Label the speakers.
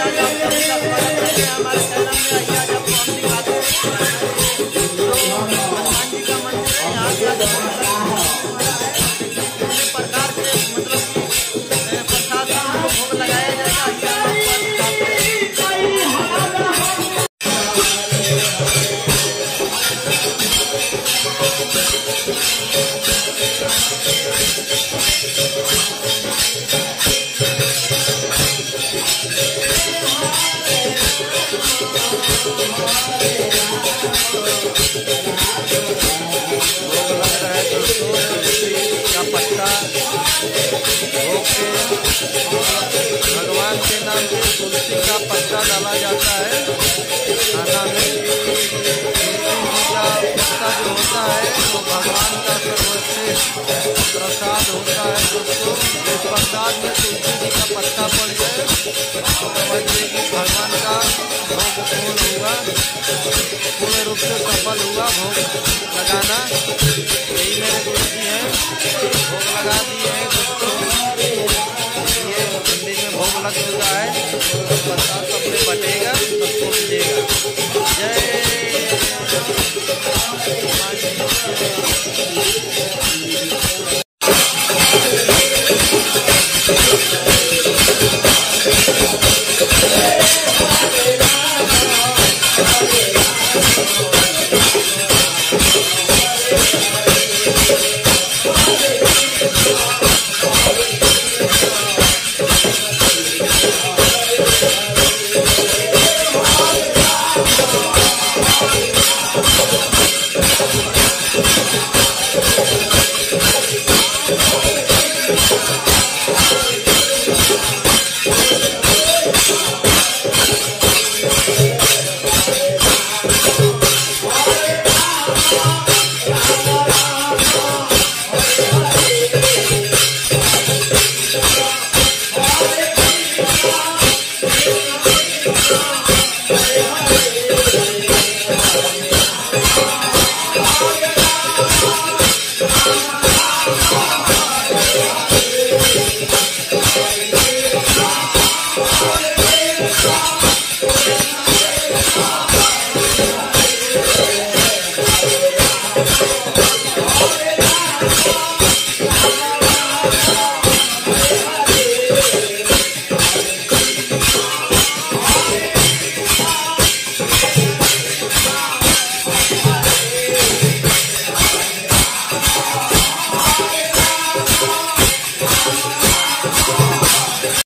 Speaker 1: आज आप सभी का स्वागत करते हैं हमारे चैनल में। आइए आज आपको हम दिखाते हैं जो हनुमान जी का मंदिर है। यहाँ पे आज पूरे प्रकार के मतलब कि प्रसाद को भोग लगाया जाएगा। आइए हम आपको दिखाते हैं। पत्ता भोग के भगवान के नाम से तुलसी का पत्ता डाला जाता है खाना में। तुलसी का पत्ता जो होता है वो भगवान का सर्वश्रेष्ठ प्रसाद होता है। दोस्तों इस प्रसाद में तुलसी जी का पत्ता पड़ जाए तो समझिए कि भगवान का भोग पूर्ण हुआ, पूर्ण रूप से सफल हुआ भोग लगाना। यही मेरे गुरु जी हैं, भोग लगा दिए हैं दोस्तों। ये मंदिर में भोग लग चुका है, प्रसाद सबसे बटेगा, सबको मिलेगा। जय